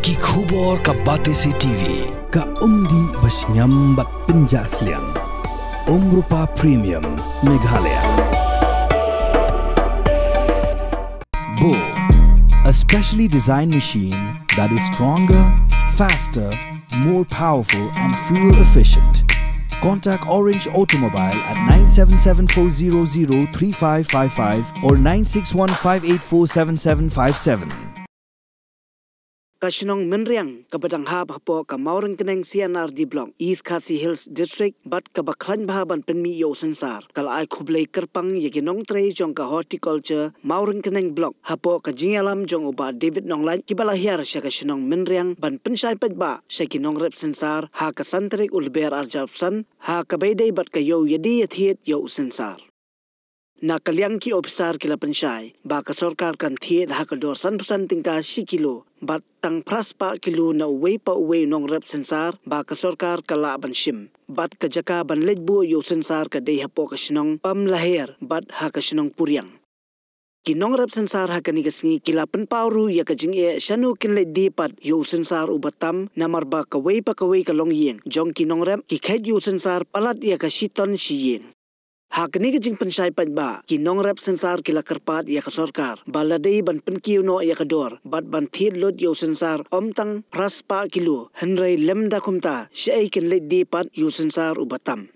Ki khubor ka Batesi TV. Ka umdi basnyam bat penjasliang. Rupa Premium Meghalaya. Bo, a specially designed machine that is stronger, faster, more powerful and fuel efficient. Contact Orange Automobile at 977-400-3555 or 961-584-7757. Kasinong Menriang kabadang hab hapo ka Maurang Keneng CNRD Block East Khasi Hills District bat kabaklan bahaban penmi yo sensar kala ay khublay kerpang yaginong trey jong ka horticulture Maurang Keneng Block hapo ka jingalam jong uba David Nonglan kibalahiar siya kasinong Menriang ban pensay padba siya kinong rep sensar ha ka santrik ulber arjapsan ha kabayday bat kayo yadi yathiet yo sensar. Na kalyang ki officer kila pensay ba ka sorkar kan thiet ha ka dorsan pusan tingka si kilo bat tang pras pa kilo na uwi pa uwi nong rep sensar ba ka sorkar kala ban shim bat ka jaka ban lejbu yo sensar ka dey hapo ka sinong pam lahir bat ha ka sinong puryang kinong rep sensar ha kani kasngi kila penpauru ya ka jinge shanu kin le di pat yo sensar ubatam namar ba ka wei pa ka long yeng jong kinong rep ki khed yo sensar palat ya ka shiton shiyeng. Hakni ka jing pensay padba kinong rep sensar kila kerpat ya ka sorkar baladei ban penkiu no ya ka dor bat ban thid lot yo sensar omtang praspa kilo henrei lemda kumta syai kin le di pat yo sensar ubatam.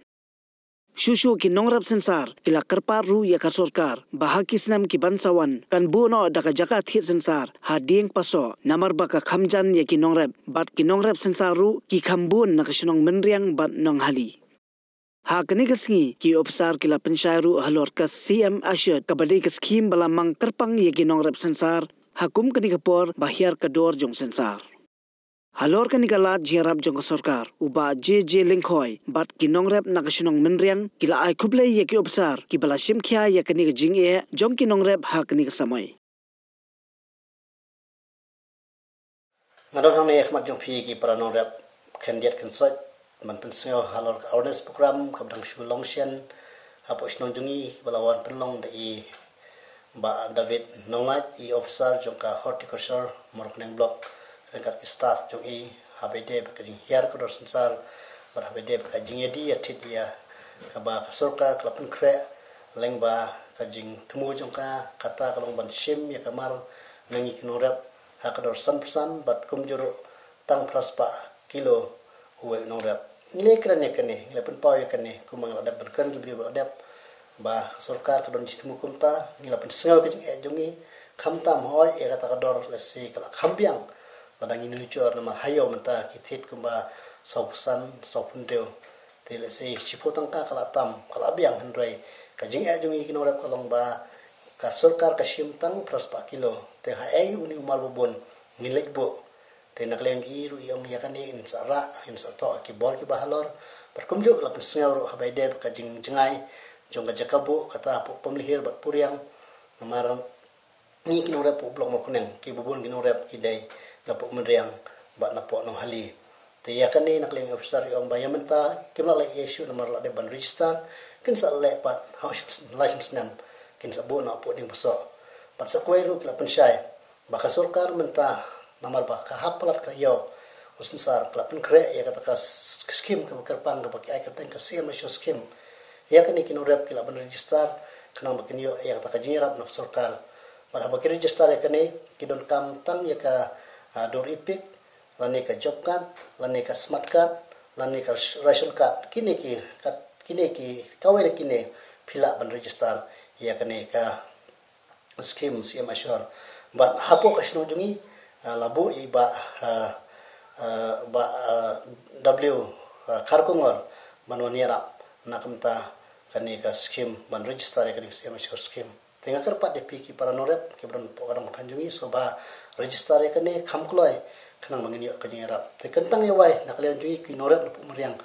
Shushu kinong rep sensar kila kerpat ru ya ka sorkar bahakisnam ki bansawan kan buno daka jaka thid sensar hading paso namar ba ka khamjan ya kinong rep bat kinong rep sensar ru ki khambun na kasinong Menriang bat nong hali. Ha kani kasngi ki opsar kila pensyairu halor ka CM Ashad kabadai ka skim balamang terpang ye ginong rep sensar hakum kani kapor bahyar kador jong sensar. Halor kani kalat jiarap jong ka sorkar uba JJ Lingkhoy bat ginong rep na kasinong Menriang kila ay kublay ye ki opsar ki balashim kya ye kani ka jing e jong kinong rep ha kani ka samoy. Ngadon hang ni khmat jong phi ki para nong rep kandiat kensot man penseo halor awareness program kabdang shu longshen hapo shnong jungi balawan penlong dai ba David Nongat i officer jongka horticulture Morokneng block rengkat ki staff jong i habede bakajing hiar kodor sensar bar habede bakajing yadi atit dia kaba kasorka klapen kre lengba kajing temu jongka kata kalong ban shim ya kamar nangi kinorap hakador san bat kumjuru tang praspa kilo uwe norap nilai kerana kene nilai penpau ya kene kumang ladap berkeran kibri ladap bah sorkar kadon jitmu kumta nilai pensengau kejing jongi kamtam hoy ya kata kador lesi kala kampiang ladang ini lucur nama hayo menta kitit kumba sausan saupundeu te lesi cipotang ka kala tam kala biang hendrai kajing jongi kinorap kalong ba ka sorkar kasimtang praspa kilo te hai uni umar bobon nilai bo te naklem iru yang yakani insara insato ki bol ki bahalor berkumjuk la pensengau ro habaide ka jengai jongga jakabu kata pemlihir bat puryang namarang ni kinore pu blok mokunen ki bubun kinore ki dai napo Menriang bat napo no hali te yakani naklem officer yang bayamenta kimla le issue nomor la de ban register kin sa le pat house license nam kin sa bo na po ning paso pat sa kwero kila pensai baka sorkar menta namar ba ka hapalat ka yo usensar klapen kre ya kata ka skim ka kerpang ka pakai ai kerteng ka sim masyo skim ya kani kinorep kila ban register kana bakin yo ya kata ka jingrap na sorkar bar ba register ya kani kidon kam tam ya ka doripik lani ka job card lani ka smart card lani ka ration card kini ki kawai kini pila ban register ya kani ka skim sim ashor ba hapo ka sino jungi labu iba W karkungor manwaniara nakamta kani ka skim ban register ya kani SMS skim tenga kerpat de piki para norep ke bron pokadang kanjungi soba register ya kani khamkloi kanang mangini ka jingira te kentang ya wai nakalian jungi ki norep pu Menriang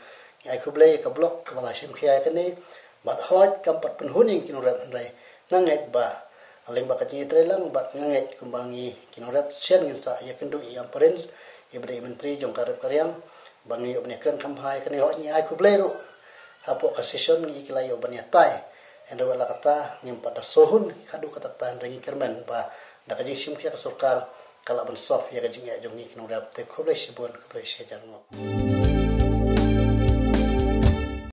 ya ku blai ka blok ka bala sim khia kani bat hot kampat penhuning ki norep ndai nangai ba aling baka tingi trelang bat nganget kumbangi kinorep sian ngirsa ya kendu yang parents ibre menteri jong karep karyang bangi obne kran kamhai kani ho ni ai kubleru hapo ka session ngi kilai obne tai endo wala kata ngim pada sohun hadu kata tan ringi kermen ba dakaji sim khia ka sorkar kalau ben soft ya kajing ya jongi nong rap te kublai shibun kublai shejan ngo